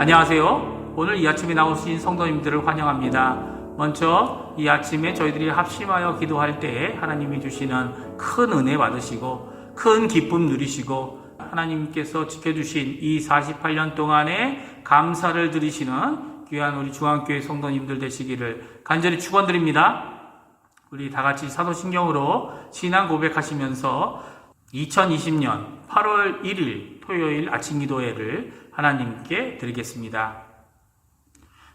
안녕하세요. 오늘 이 아침에 나오신 성도님들을 환영합니다. 먼저 이 아침에 저희들이 합심하여 기도할 때에 하나님이 주시는 큰 은혜 받으시고 큰 기쁨 누리시고 하나님께서 지켜주신 이 48년 동안에 감사를 드리시는 귀한 우리 중앙교회 성도님들 되시기를 간절히 축원드립니다. 우리 다 같이 사도신경으로 신앙 고백하시면서 2020년 8월 1일 토요일 아침 기도회를 하나님께 드리겠습니다.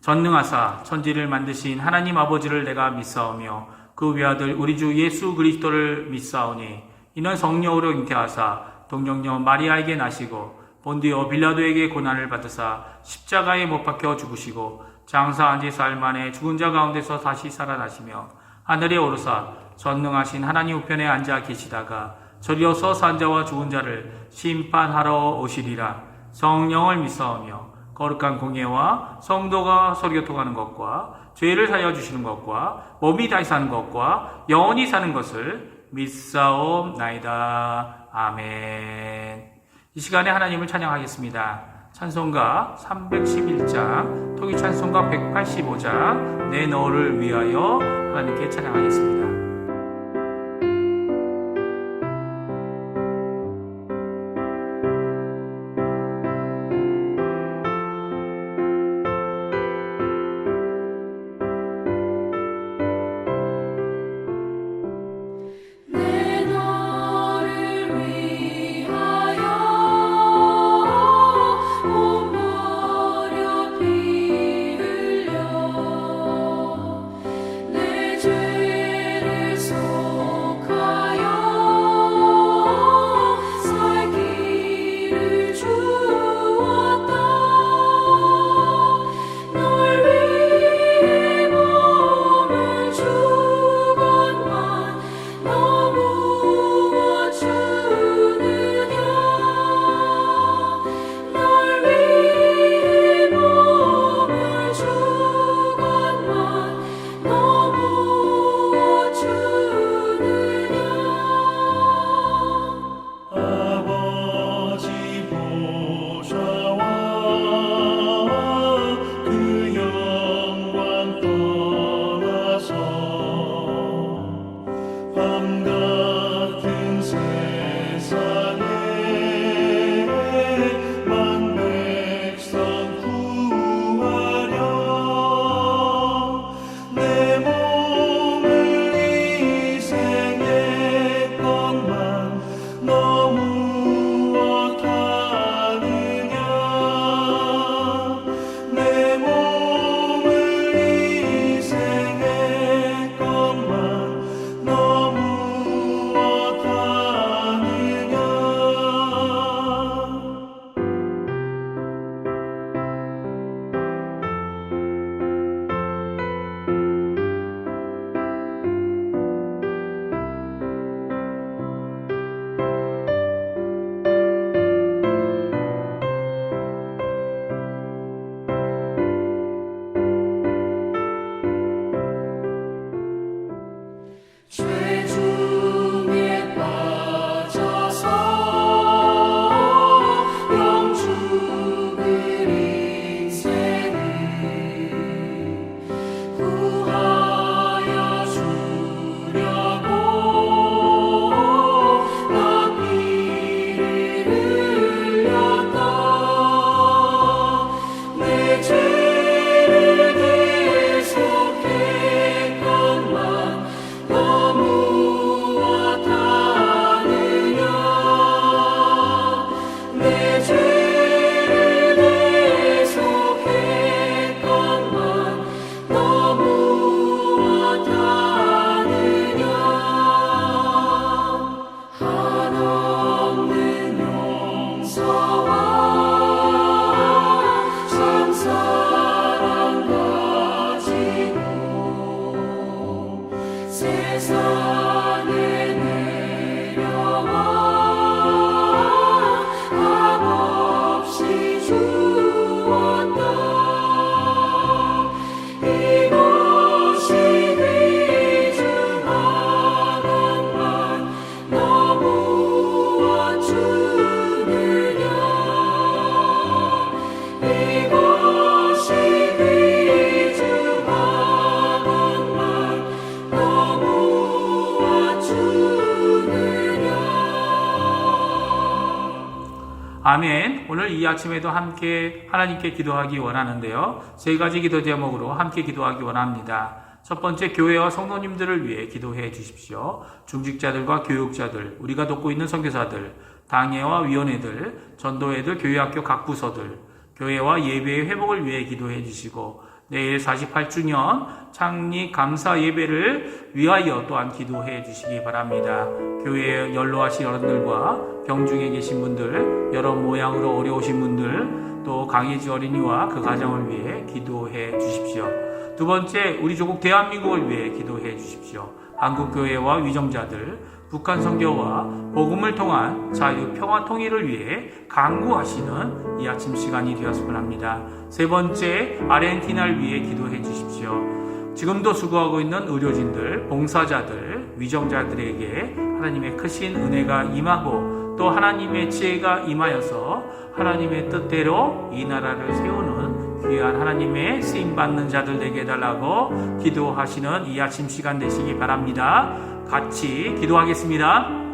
전능하사 천지를 만드신 하나님 아버지를 내가 믿사오며 그 외아들 우리 주 예수 그리스도를 믿사오니 이는 성령으로 잉태하사 동정녀 마리아에게 나시고 본디오 빌라도에게 고난을 받으사 십자가에 못 박혀 죽으시고 장사 안지 사흘 만에 죽은 자 가운데서 다시 살아나시며 하늘에 오르사 전능하신 하나님 우편에 앉아 계시다가 저리어서 산 자와 죽은 자를 심판하러 오시리라. 성령을 믿사오며 거룩한 공예와 성도가 서로교통하는 것과 죄를 사하여 주시는 것과 몸이 다시 사는 것과 영원히 사는 것을 믿사옵나이다. 아멘. 이 시간에 하나님을 찬양하겠습니다. 찬송가 311장, 토기 찬송가 185장, 내 너를 위하여 하나님께 찬양하겠습니다. 죄를 아멘. 오늘 이 아침에도 함께 하나님께 기도하기 원하는데요. 세 가지 기도 제목으로 함께 기도하기 원합니다. 첫 번째, 교회와 성도님들을 위해 기도해 주십시오. 중직자들과 교육자들, 우리가 돕고 있는 선교사들, 당회와 위원회들, 전도회들, 교회학교 각 부서들, 교회와 예배의 회복을 위해 기도해 주시고, 내일 48주년 창립 감사 예배를 위하여 또한 기도해 주시기 바랍니다. 교회에 연로하신 어른들과 병중에 계신 분들, 여러 모양으로 어려우신 분들, 또 강혜지 어린이와 그 가정을 위해 기도해 주십시오. 두 번째, 우리 조국 대한민국을 위해 기도해 주십시오. 한국교회와 위정자들, 북한 선교와 복음을 통한 자유, 평화, 통일을 위해 간구하시는 이 아침 시간이 되었으면 합니다. 세 번째, 아르헨티나를 위해 기도해 주십시오. 지금도 수고하고 있는 의료진들, 봉사자들, 위정자들에게 하나님의 크신 은혜가 임하고 또 하나님의 지혜가 임하여서 하나님의 뜻대로 이 나라를 세우는 귀한 하나님의 쓰임받는 자들 되게 해달라고 기도하시는 이 아침 시간 되시기 바랍니다. 같이 기도하겠습니다.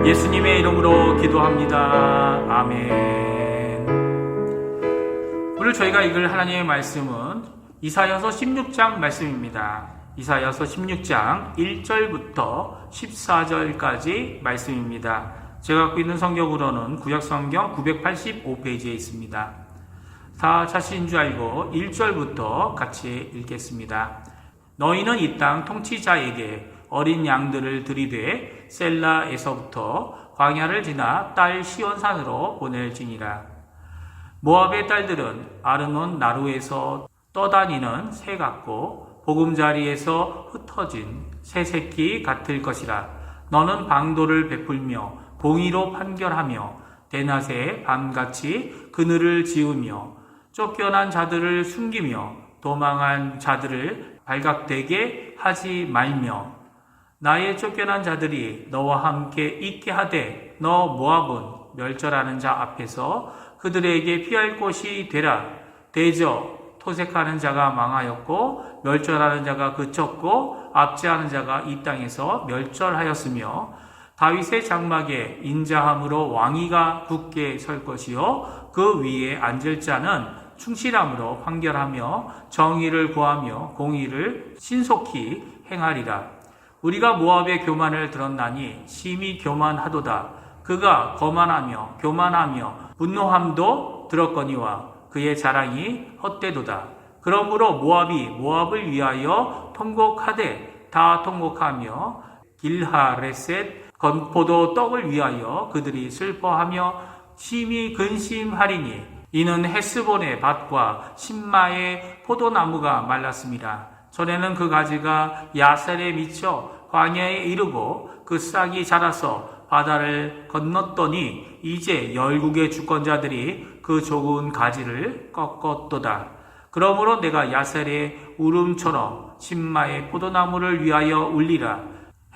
예수님의 이름으로 기도합니다. 아멘. 오늘 저희가 읽을 하나님의 말씀은 이사야서 16장 말씀입니다. 이사야서 16장 1절부터 14절까지 말씀입니다. 제가 갖고 있는 성경으로는 구약성경 985페이지에 있습니다. 다 자신인 줄 알고 1절부터 같이 읽겠습니다. 너희는 이 땅 통치자에게 어린 양들을 들이되 셀라에서부터 광야를 지나 딸 시온산으로 보낼지니라. 모압의 딸들은 아르논 나루에서 떠다니는 새 같고 보금자리에서 흩어진 새새끼 같을 것이라. 너는 방도를 베풀며 공의로 판결하며 대낮에 밤같이 그늘을 지으며 쫓겨난 자들을 숨기며 도망한 자들을 발각되게 하지 말며 나의 쫓겨난 자들이 너와 함께 있게 하되 너 모압은 멸절하는 자 앞에서 그들에게 피할 곳이 되라. 대저 토색하는 자가 망하였고 멸절하는 자가 그쳤고 압제하는 자가 이 땅에서 멸절하였으며 다윗의 장막에 인자함으로 왕위가 굳게 설 것이요 그 위에 앉을 자는 충실함으로 판결하며 정의를 구하며 공의를 신속히 행하리라. 우리가 모압의 교만을 들었나니 심히 교만하도다. 그가 거만하며 교만하며 분노함도 들었거니와 그의 자랑이 헛되도다. 그러므로 모압이 모압을 위하여 통곡하되 다 통곡하며 길하레셋 건포도 떡을 위하여 그들이 슬퍼하며 심히 근심하리니 이는 헤스본의 밭과 신마의 포도나무가 말랐습니다. 전에는 그 가지가 야셀에 미쳐 광야에 이르고 그 싹이 자라서 바다를 건넜더니 이제 열국의 주권자들이 그 좋은 가지를 꺾었도다. 그러므로 내가 야셀의 울음처럼 신마의 포도나무를 위하여 울리라.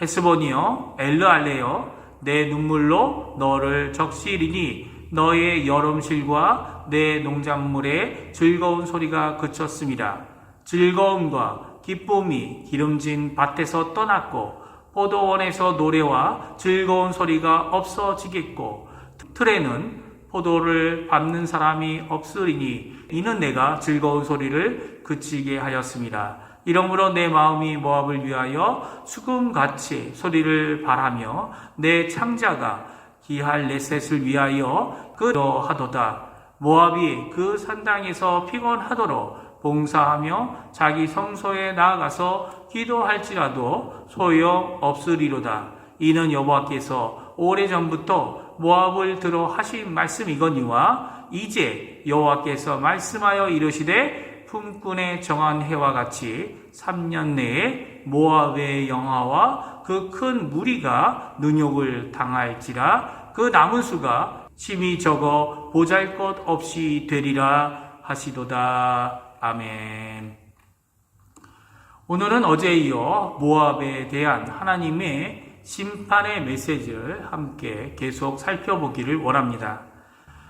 헤스본이여 엘르알레여 내 눈물로 너를 적시리니 너의 여름실과 내 농작물의 즐거운 소리가 그쳤습니다. 즐거움과 기쁨이 기름진 밭에서 떠났고 포도원에서 노래와 즐거운 소리가 없어지겠고 틀에는 포도를 밟는 사람이 없으리니 이는 내가 즐거운 소리를 그치게 하였습니다. 이러므로 내 마음이 모압을 위하여 수금같이 소리를 발하며 내 창자가 기할레셋을 위하여 그러하도다. 모압이 그 산당에서 피곤하도록 봉사하며 자기 성소에 나아가서 기도할지라도 소용없으리로다. 이는 여호와께서 오래전부터 모압을 들어 하신 말씀이거니와 이제 여호와께서 말씀하여 이르시되 품꾼의 정한 해와 같이 3년 내에 모압의 영화와 그 큰 무리가 능욕을 당할지라. 그 남은 수가 심히 적어 보잘것 없이 되리라 하시도다. 아멘. 오늘은 어제에 이어 모압에 대한 하나님의 심판의 메시지를 함께 계속 살펴보기를 원합니다.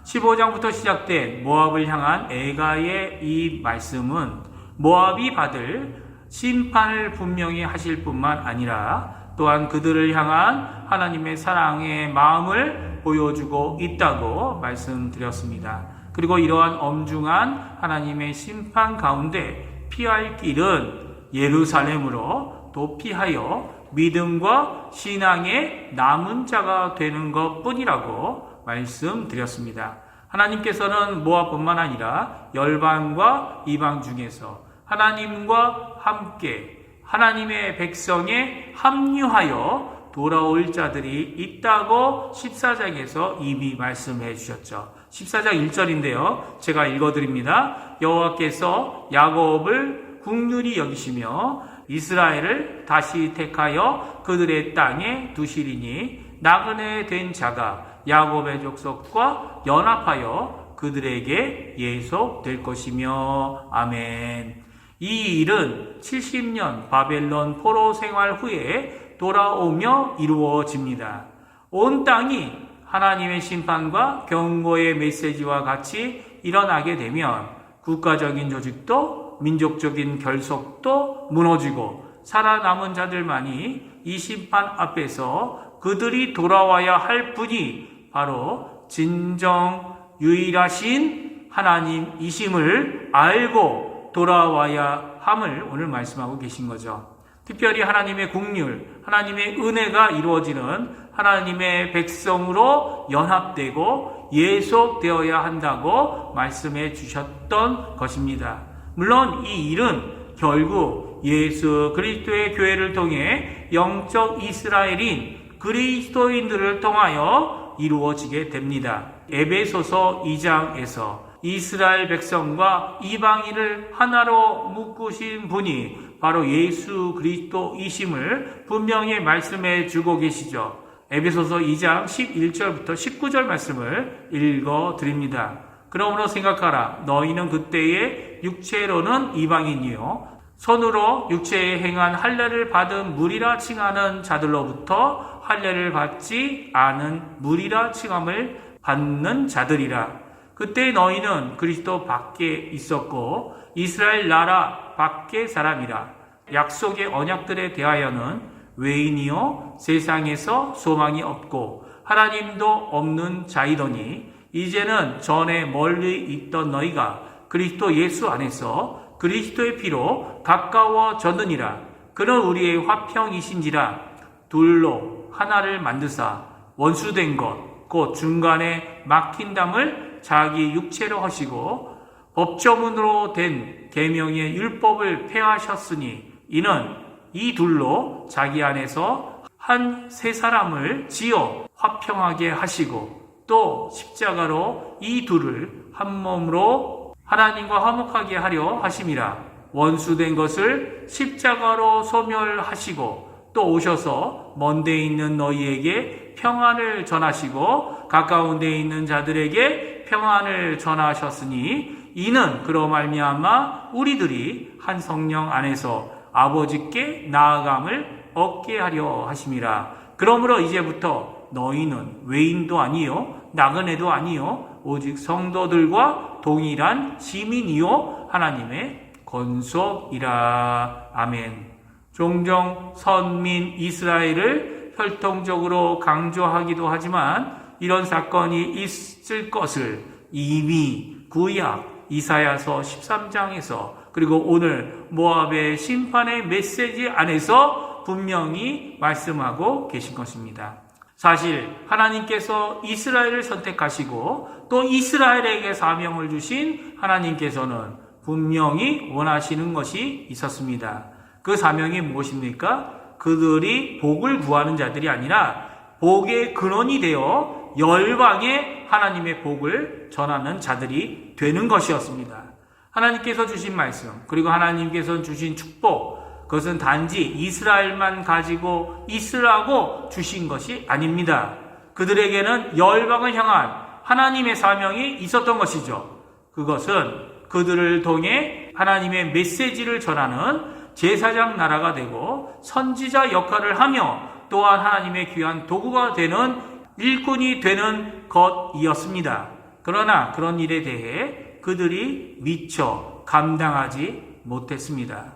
15장부터 시작된 모압을 향한 애가의 이 말씀은 모압이 받을 심판을 분명히 하실 뿐만 아니라 또한 그들을 향한 하나님의 사랑의 마음을 보여주고 있다고 말씀드렸습니다. 그리고 이러한 엄중한 하나님의 심판 가운데 피할 길은 예루살렘으로 도피하여 믿음과 신앙의 남은 자가 되는 것 뿐이라고 말씀드렸습니다. 하나님께서는 모압뿐만 아니라 열방과 이방 중에서 하나님과 함께 하나님의 백성에 합류하여 돌아올 자들이 있다고 14장에서 이미 말씀해 주셨죠. 14장 1절인데요. 제가 읽어드립니다. 여호와께서 야곱을 긍휼히 여기시며 이스라엘을 다시 택하여 그들의 땅에 두시리니 나그네 된 자가 야곱의 족속과 연합하여 그들에게 예속될 것이며 아멘. 이 일은 70년 바벨론 포로 생활 후에 돌아오며 이루어집니다. 온 땅이 하나님의 심판과 경고의 메시지와 같이 일어나게 되면 국가적인 조직도 민족적인 결속도 무너지고 살아남은 자들만이 이 심판 앞에서 그들이 돌아와야 할 분이 바로 진정 유일하신 하나님이심을 알고 돌아와야 함을 오늘 말씀하고 계신 거죠. 특별히 하나님의 긍휼, 하나님의 은혜가 이루어지는 하나님의 백성으로 연합되고 예속되어야 한다고 말씀해 주셨던 것입니다. 물론 이 일은 결국 예수 그리스도의 교회를 통해 영적 이스라엘인 그리스도인들을 통하여 이루어지게 됩니다. 에베소서 2장에서 이스라엘 백성과 이방인을 하나로 묶으신 분이 바로 예수 그리스도이심을 분명히 말씀해 주고 계시죠. 에베소서 2장 11절부터 19절 말씀을 읽어 드립니다. 그러므로 생각하라. 너희는 그때의 육체로는 이방인이요 손으로 육체에 행한 할례를 받은 무리라 칭하는 자들로부터 할례를 받지 않은 무리라 칭함을 받는 자들이라. 그때 너희는 그리스도 밖에 있었고 이스라엘 나라 밖의 사람이라. 약속의 언약들에 대하여는 외인이요 세상에서 소망이 없고 하나님도 없는 자이더니 이제는 전에 멀리 있던 너희가 그리스도 예수 안에서 그리스도의 피로 가까워졌느니라. 그는 우리의 화평이신지라. 둘로 하나를 만드사 원수된 것 곧 중간에 막힌 담을 자기 육체로 하시고 법조문으로 된 계명의 율법을 폐하셨으니 이는 이 둘로 자기 안에서 한 세 사람을 지어 화평하게 하시고 또 십자가로 이 둘을 한 몸으로 하나님과 화목하게 하려 하심이라. 원수된 것을 십자가로 소멸하시고 또 오셔서 먼 데 있는 너희에게 평안을 전하시고 가까운 데 있는 자들에게 평안을 전하셨으니 이는 그로 말미암아 우리들이 한 성령 안에서 아버지께 나아감을 얻게 하려 하심이라. 그러므로 이제부터 너희는 외인도 아니요 나그네도 아니요 오직 성도들과 동일한 시민이요 하나님의 권속이라. 아멘. 종종 선민 이스라엘을 혈통적으로 강조하기도 하지만 이런 사건이 있을 것을 이미 구약 이사야서 13장에서 그리고 오늘 모압의 심판의 메시지 안에서 분명히 말씀하고 계신 것입니다. 사실 하나님께서 이스라엘을 선택하시고 또 이스라엘에게 사명을 주신 하나님께서는 분명히 원하시는 것이 있었습니다. 그 사명이 무엇입니까? 그들이 복을 구하는 자들이 아니라 복의 근원이 되어 열방에 하나님의 복을 전하는 자들이 되는 것이었습니다. 하나님께서 주신 말씀 그리고 하나님께서 주신 축복 그것은 단지 이스라엘만 가지고 있으라고 주신 것이 아닙니다. 그들에게는 열방을 향한 하나님의 사명이 있었던 것이죠. 그것은 그들을 통해 하나님의 메시지를 전하는 제사장 나라가 되고 선지자 역할을 하며 또한 하나님의 귀한 도구가 되는 일꾼이 되는 것이었습니다. 그러나 그런 일에 대해 그들이 미처 감당하지 못했습니다.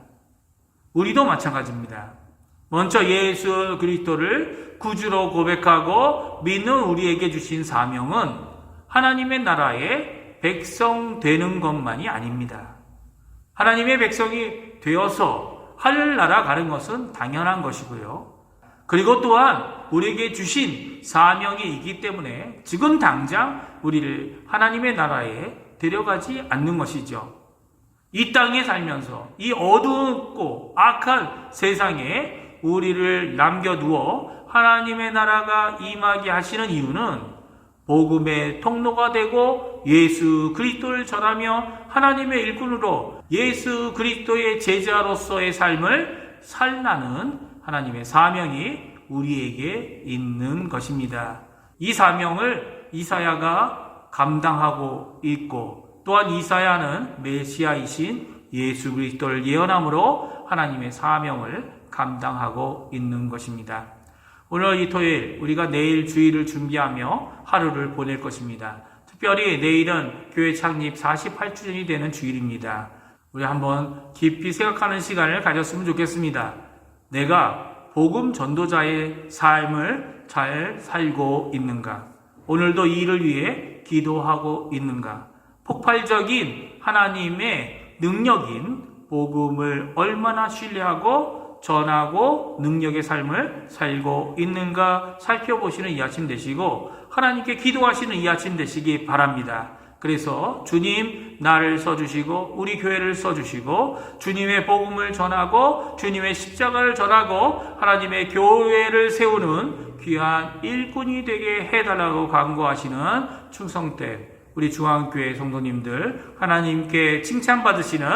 우리도 마찬가지입니다. 먼저 예수 그리스도를 구주로 고백하고 믿는 우리에게 주신 사명은 하나님의 나라의 백성 되는 것만이 아닙니다. 하나님의 백성이 되어서 하늘나라 가는 것은 당연한 것이고요. 그리고 또한 우리에게 주신 사명이 있기 때문에 지금 당장 우리를 하나님의 나라에 데려가지 않는 것이죠. 이 땅에 살면서 이 어둡고 악한 세상에 우리를 남겨두어 하나님의 나라가 임하게 하시는 이유는 복음의 통로가 되고 예수 그리스도를 전하며 하나님의 일꾼으로 예수 그리스도의 제자로서의 삶을 살라는 하나님의 사명이 우리에게 있는 것입니다. 이 사명을 이사야가 감당하고 있고 또한 이사야는 메시아이신 예수 그리스도를 예언함으로 하나님의 사명을 감당하고 있는 것입니다. 오늘 이 토요일 우리가 내일 주일을 준비하며 하루를 보낼 것입니다. 특별히 내일은 교회 창립 48주년이 되는 주일입니다. 우리 한번 깊이 생각하는 시간을 가졌으면 좋겠습니다. 내가 복음 전도자의 삶을 잘 살고 있는가? 오늘도 이 일을 위해 기도하고 있는가? 폭발적인 하나님의 능력인 복음을 얼마나 신뢰하고 전하고 능력의 삶을 살고 있는가 살펴보시는 이 아침 되시고 하나님께 기도하시는 이 아침 되시기 바랍니다. 그래서 주님 나를 써주시고 우리 교회를 써주시고 주님의 복음을 전하고 주님의 십자가를 전하고 하나님의 교회를 세우는 귀한 일꾼이 되게 해달라고 간구하시는 충성된 우리 중앙교회 성도님들 하나님께 칭찬받으시는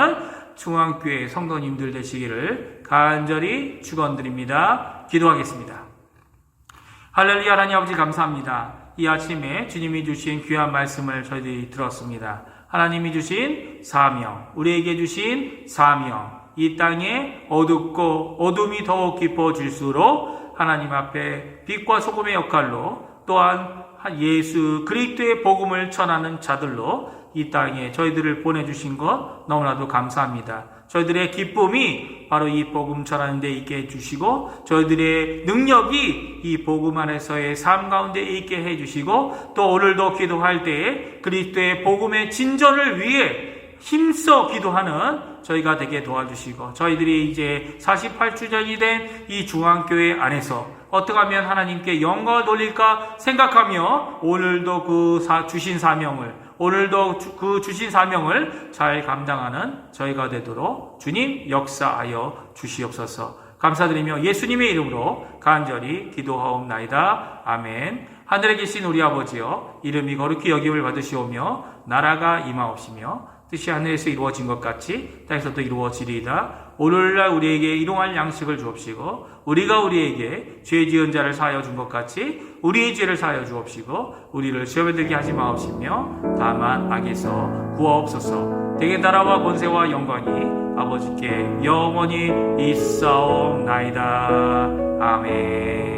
중앙교회 성도님들 되시기를 간절히 축원드립니다. 기도하겠습니다. 할렐루야. 하나님 아버지 감사합니다. 이 아침에 주님이 주신 귀한 말씀을 저희들이 들었습니다. 하나님이 주신 사명, 우리에게 주신 사명, 이 땅에 어둡고 어둠이 더욱 깊어질수록 하나님 앞에 빛과 소금의 역할로 또한 예수 그리스도의 복음을 전하는 자들로 이 땅에 저희들을 보내주신 것 너무나도 감사합니다. 저희들의 기쁨이 바로 이 복음 전하는 데 있게 해주시고 저희들의 능력이 이 복음 안에서의 삶 가운데 있게 해주시고 또 오늘도 기도할 때에 그리스도의 복음의 진전을 위해 힘써 기도하는 저희가 되게 도와주시고 저희들이 이제 48주년이 된 이 중앙교회 안에서 어떻게 하면 하나님께 영광을 돌릴까 생각하며 오늘도 주신 사명을 잘 감당하는 저희가 되도록 주님 역사하여 주시옵소서. 감사드리며 예수님의 이름으로 간절히 기도하옵나이다. 아멘. 하늘에 계신 우리 아버지여, 이름이 거룩히 여김을 받으시오며 나라가 임하옵시며 뜻이 하늘에서 이루어진 것 같이 땅에서도 이루어지리이다. 오늘날 우리에게 일용할 양식을 주옵시고 우리가 우리에게 죄 지은 자를 사하여 준 것 같이 우리의 죄를 사하여 주옵시고 우리를 시험에 들게 하지 마옵시며 다만 악에서 구하옵소서. 대개 나라와 권세와 영광이 아버지께 영원히 있사옵나이다. 아멘.